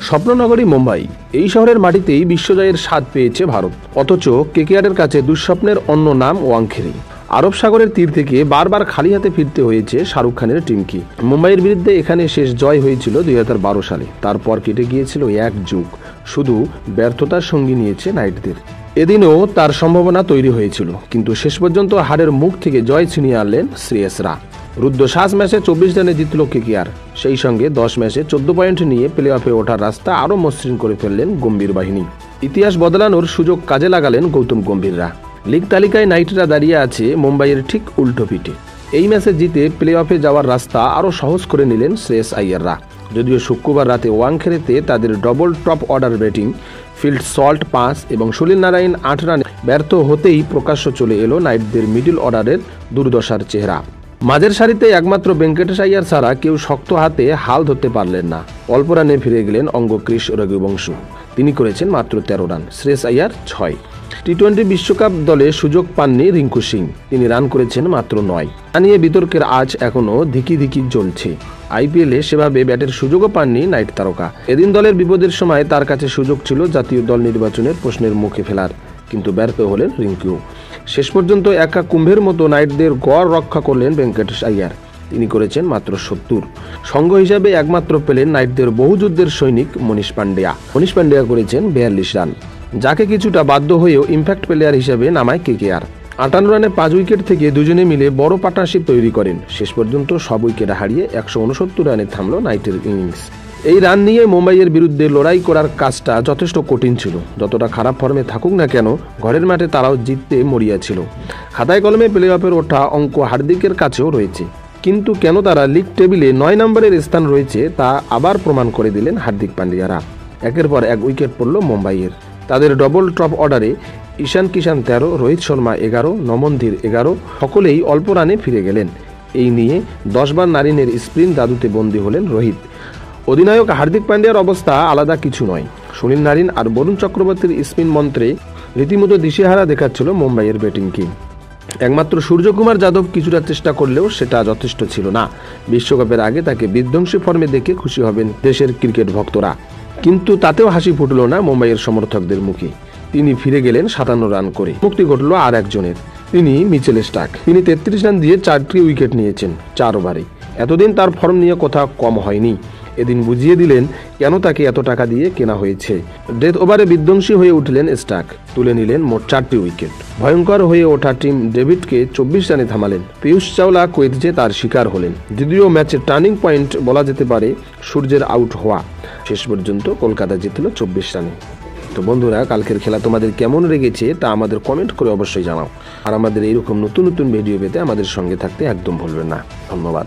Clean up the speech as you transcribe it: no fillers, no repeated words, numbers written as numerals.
স্বপ্ননগরী মুম্বাই, এই শহরের মাটিতেই বিশ্বজয়ের স্বাদ পেয়েছে ভারত। অথচ কেকেআরের কাছে দুঃস্বপ্নের অন্য নাম ওয়াংখেড়ে। আরব সাগরের তীর থেকে বারবার খালি হাতে ফিরতে হয়েছে শাহরুখ খানের টিমকে। মুম্বাইয়ের বিরুদ্ধে এখানে শেষ জয় হয়েছিল 2012 সালে। তারপর কেটে গিয়েছিল এক যুগ, শুধু ব্যর্থতার সঙ্গী নিয়েছে নাইটদের। এদিনও তার সম্ভাবনা তৈরি হয়েছিল, কিন্তু শেষ পর্যন্ত হারের মুখ থেকে জয় ছিনিয়ে আনলেন শ্রেয়সরা। রুদ্ধশ্বাস ম্যাচে 24 রানে জিতল কেকেআর, সেই সঙ্গে 10 ম্যাচে 14 পয়েন্ট নিয়ে প্লে অফে ওঠার রাস্তা আরও মসৃণ করে ফেললেন গম্ভীর বাহিনী। ইতিহাস বদলানোর সুযোগ কাজে লাগালেন গৌতম গম্ভীররা। লিগ তালিকায় নাইটরা দাঁড়িয়ে আছে মুম্বাইয়ের ঠিক উল্টো পিঠে। এই ম্যাচে জিতে প্লে অফে যাওয়ার রাস্তা আরও সহজ করে নিলেন শ্রেয়স আইয়াররা। যদিও শুক্রবার রাতে ওয়াংখেড়েতে তাদের double top order batting, field salt 5 এবং সুনীল নারায়ণ 8 রানে ব্যর্থ হতেই প্রকাশ্য চলে এলো নাইটদের মিডল অর্ডারের দুর্দশার চেহারা। মাঝের সারিতে একমাত্র ভেঙ্কটেশ আইয়ার ছাড়া কেউ শক্ত হাতে হাল ধরতে পারলেন না। অল্প রানে ফিরে গেলেন অঙ্গক্রিস রঘুবংশু, তিনি করেছেন মাত্র 13 রান, শ্রেয়স আইয়ার 6। টি-20 বিশ্বকাপ দলে সুযোগ পাননি রিঙ্কু সিং, তিনি রান করেছেন মাত্র 9। তা নিয়ে বিতর্কের আজ এখনও ধিকি ধিকি জ্বলছে। আইপিএলে সেভাবে ব্যাটের সুযোগও পাননি নাইট তারকা। এদিন দলের বিপদের সময় তার কাছে সুযোগ ছিল জাতীয় দল নির্বাচনের প্রশ্নের মুখে ফেলার, কিন্তু ব্যর্থ হলেন রিঙ্কু। শেষ পর্যন্ত একা কুম্ভের মতো নাইটদের গড় রক্ষা করলেন ভেঙ্কটেশ আইয়ার, তিনি করেছেন মাত্র 70। সঙ্গ হিসাবে একমাত্র পেলেন নাইটদের বহুযুদ্ধের সৈনিক মনীষ পান্ডিয়া করেছেন 42 রান, যাকে কিছুটা বাধ্য হয়েও ইম্প্যাক্ট প্লেয়ার হিসেবে নামায় কেকেআর। 58 রানে 5 উইকেট থেকে দুজনে মিলে বড় পার্টনারশিপ তৈরি করেন। শেষ পর্যন্ত সব উইকেট হারিয়ে 169 রানে থামল নাইটের ইনিংস। এই রান নিয়ে মুম্বাইয়ের বিরুদ্ধে লড়াই করার কাজটা যথেষ্ট কঠিন ছিল। যতটা খারাপ ফর্মে থাকুক না কেন, ঘরের মাঠে তারাও জিততে মরিয়া ছিল। খাতায় কলমে প্লে অফের ওঠা অঙ্ক হার্দিকের কাছেও রয়েছে, কিন্তু কেন তারা লিগ টেবিলে 9 নম্বরের স্থান রয়েছে তা আবার প্রমাণ করে দিলেন হার্দিক পান্ডিয়ারা। একের পর এক উইকেট পড়ল মুম্বাইয়ের। তাদের ডবল টপ অর্ডারে ঈশান কিষান 13, রোহিত শর্মা 11, নমনধীর 11, সকলেই অল্প রানে ফিরে গেলেন। এই নিয়ে 10 বার নারিনের স্পিন জাদুতে বন্দী হলেন রোহিত। অধিনায়ক হার্দিক পান্ডিয়ার অবস্থা আলাদা কিছু নয়। সুনীল নারিন আর বরুণ চক্রবর্তীর স্পিন মন্ত্রে রীতিমতো দিশেহারা দেখাচ্ছিল মুম্বাইয়ের ব্যাটিং কিং। একমাত্র সূর্যকুমার যাদব কিছুটা চেষ্টা করলেও সেটা যথেষ্ট ছিল না। বিশ্বকাপের আগে তাকে বিধ্বংসী ফর্মে দেখে খুশি হবেন দেশের ক্রিকেট ভক্তরা, কিন্তু তাতেও হাসি ফুটল না মুম্বাইয়ের সমর্থকদের মুখে। তিনি ফিরে গেলেন 57 রান করে। মুক্তি ঘটল আর একজনের, তিনি মিচেল স্টার্ক। তিনি 33 রান দিয়ে 4টি উইকেট নিয়েছেন 4 ওভারে। এতদিন তার ফর্ম নিয়ে কথা কম হয়নি। এদিন বুঝিয়ে দিলেন কেন তাকে এত টাকা দিয়ে কেনা হয়েছে। ডেথ ওভারে বিধ্বংসী হয়ে উঠলেন স্টার্ক, তুলে নিলেন মোট 4টি উইকেট। ভয়ঙ্কর হয়ে ওঠা টিম ডেভিডকে 24 রানে থামালেন। পীয়ূষ চাওলা কোয়েত তার শিকার হলেন। দ্বিতীয় ম্যাচের টার্নিং পয়েন্ট বলা যেতে পারে সূর্যের আউট হওয়া। শেষ পর্যন্ত কলকাতা জিতল 24 রানে। তো বন্ধুরা, কালকের খেলা তোমাদের কেমন লেগেছে তা আমাদের কমেন্ট করে অবশ্যই জানাও। আর আমাদের এইরকম নতুন নতুন ভিডিও পেতে আমাদের সঙ্গে থাকতে একদম ভুলবেন না। ধন্যবাদ।